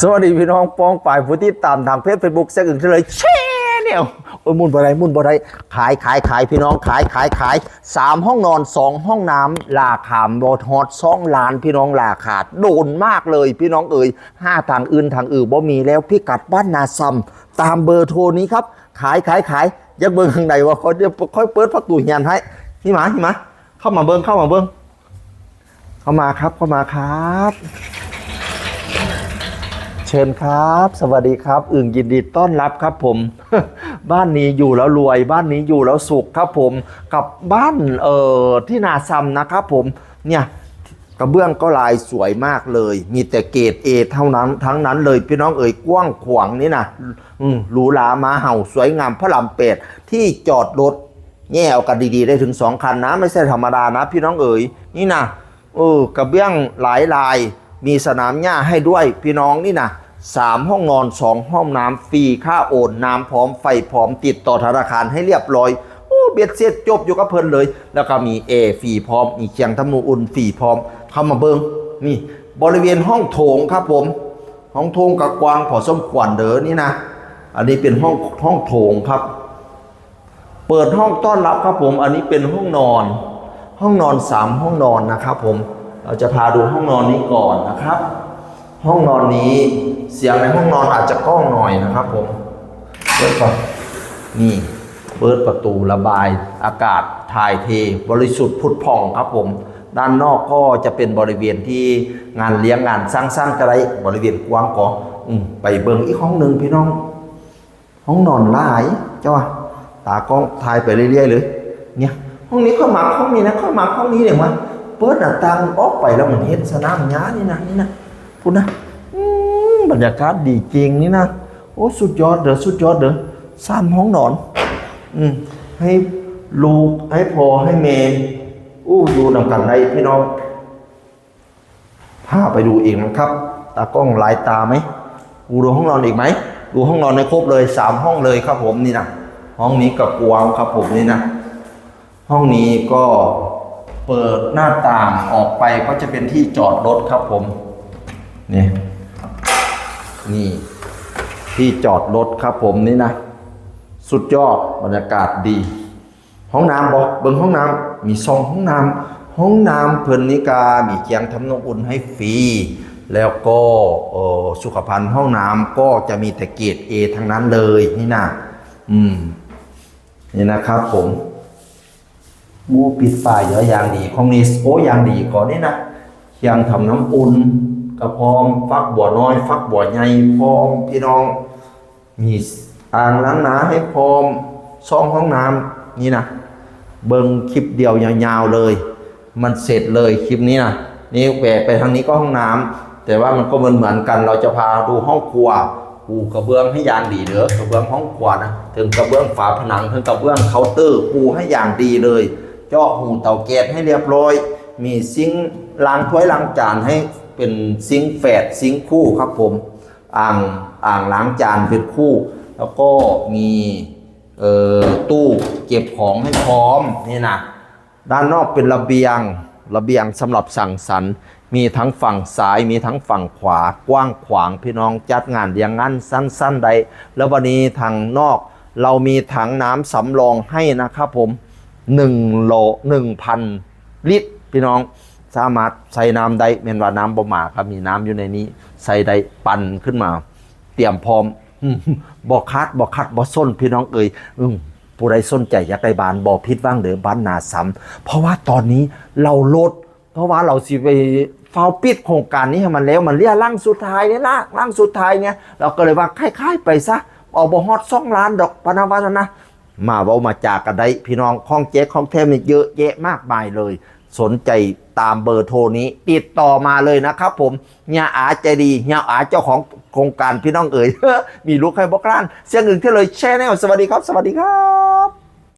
สวัสดีพี่น้องป้องฝ่ายผู้ที่ตามทางเพจเฟซบุ๊กเสียงอื่นเลยแช่เนี่ยโอ้ยมุ่นบ่ได้ขายพี่น้องขาย3 ห้องนอน 2 ห้องน้ำราคาบอทอด2 ล้านพี่น้องราคาโดนมากเลยพี่น้องเอ๋ย5ทางอื่นบ่มีแล้วพี่กัดบ้านนาซัมตามเบอร์โทรนี้ครับขายยักเบิ้งข้างในว่าเขาจะค่อยเปิดประตูเฮียนให้นี่มาเข้ามาเบิ้งเข้ามาครับเชิญครับสวัสดีครับอึ่งยินดีต้อนรับครับผม บ้านนี้อยู่แล้วรวยบ้านนี้อยู่แล้วสุขครับผมกับบ้านที่นาซัมนะครับผมเนี่ยกระเบื้องก็ลายสวยมากเลยมีแต่เกรดเอเท่านั้นทั้งนั้นเลยพี่น้องเอ๋ยกว้างขวางนี่นะหรูหรามาเห่าสวยงามพระราม8ที่จอดรถแง่เอากันดีๆได้ถึง2 คันนะไม่ใช่ธรรมดานะพี่น้องเอ๋ยนี่นะกระเบื้องหลายลายมีสนามหญ้าให้ด้วยพี่น้องนี่นะ3 ห้องนอน 2 ห้องน้ำฟรีค่าโอนน้ำพร้อมไฟพร้อมติดต่อธนาคารให้เรียบร้อยเบ็ดเสร็จจบอยู่กับเพิ่นเลยแล้วก็มีฟรีพร้อมมีเคียงทำนูอุ่นฟรีพร้อมเข้ามาเบิ้งนี่บริเวณห้องโถงครับผมห้องโถงกับกว้างพอสมควรเด้อนี่นะอันนี้เป็นห้องโถงครับเปิดห้องต้อนรับครับผมอันนี้เป็นห้องนอน3 ห้องนอนนะครับผมเราจะพาดูห้องนอนนี้ก่อนนะครับห้องนอนนี้เสียงในห้องนอนอาจจะก้องหน่อยนะครับผมเปิดก่อนนี่เปิดประตูระบายอากาศถ่ายเทบริสุทธิ์ผุดผ่องครับผมด้านนอกก็จะเป็นบริเวณที่งานเลี้ยงงานสร้างกระไรบริเวณกว้างกว่าไปเบิ่งอีกห้องหนึ่งพี่น้องห้องนอนหลายเจ้าตากล้องถ่ายไปเรื่อยๆเลยเนี่ยห้องนี้เข้ามาห้องนี้นะเข้ามาห้องนี้เนี่ยมาเปิดหน้าต่างออกไปแล้วมันเห็นสนามหญ้านี่นะพูดนะบรรยากาศดีจริงนี่นะโอ้สุดยอดเด้อ3 ห้องนอนให้ลูกให้พ่อให้แม่อยู่นำกันได้พี่น้องพาไปดูเองนะครับตากล้องหลายตาไหมดูห้องนอนอีกไหมดูห้องนอนในครบเลย3 ห้องเลยครับผมนี่นะห้องนี้กับกว้างครับผมนี่นะห้องนี้ก็เปิดหน้าต่างออกไปก็จะเป็นที่จอดรถครับผมนี่ที่จอดรถครับผมนี่นะสุดยอดบรรยากาศดีห้องน้ำบอกเบิ่งห้องน้ำมี2 ห้องน้ำเพิ่นนิกามีเคียงทำน้ำอุ่นให้ฟรีแล้วก็สุขภัณฑ์ห้องน้ำก็จะมีแต่เกรดเอทั้งนั้นเลยนี่นะนี่นะครับผมปิดป้ายเยอะอย่างดีห้องนี้อย่างดีก่อนนี่นะเคียงทำน้ำอุ่นกระพร้อมฟักบัวน้อยฟักบัวใหญ่พร้อมพี่น้องมีอ่างล้างหน้าให้พร้อม2 ห้องน้ำนี่นะเบิ่งคลิปเดียวยาวๆเลยมันเสร็จเลยคลิปนี้นะนี่แหวกไปทางนี้ก็ห้องน้ำแต่ว่ามันก็เหมือนกันเราจะพาดูห้องครัวปูกระเบื้องให้อย่างดีเด้อกระเบื้องห้องครัวนะถึงกระเบื้องฝาผนังถึงกระเบื้องเคาน์เตอร์ปูให้อย่างดีเลยเจาะหูเตาแก๊สให้เรียบร้อยมีซิงค์ล้างถ้วยล้างจานให้เป็นซิงค์แฝดซิงค์คู่ครับผมอ่างล้างจานเป็นคู่แล้วก็มีตู้เก็บของให้พร้อมนี่นะด้านนอกเป็นระเบียงสำหรับสั่งสรรค์มีทั้งฝั่งซ้ายมีทั้งฝั่งขวากว้างขวางพี่น้องจัดงานอย่างนั้นสั้นๆใดแล้ววันนี้ทางนอกเรามีถังน้ำสำรองให้นะครับผม1,000 ลิตรพี่น้องสามารถใส่น้ำได้เมนว่าน้ำบ่มาครับมีน้ำอยู่ในนี้ใส่ได้ปั่นขึ้นมาเตรียมพร้อมบ่คัดบ่ส้นพี่น้องเอ่ยผู้ใดสนใจอยากได้บ้านบ่ผิดหวังเด้อบ้านนาซัมเพราะว่าตอนนี้เราลดเพราะว่าเราสิไปเฝ้าปิดโครงการนี้ให้มันแล้วมันเรียร่างสุดท้ายเนี่ยร่างสุดท้ายเนี่ยเราก็เลยว่าคล้ายๆไปซะเอาบ่ฮอด2 ล้านดอกพนักวันนะมาเว้ามาจากกันได้พี่น้องของเจ๊ของแท้นี่เยอะแยะมากมายเลยสนใจตามเบอร์โทรนี้ติดต่อมาเลยนะครับผมเฮียอาใจดีเฮียอาเจ้าของโครงการพี่น้องเอ๋ย มีลูกให้บอกล้านเสียงอื่นที่เลยแชร์แนลสวัสดีครับ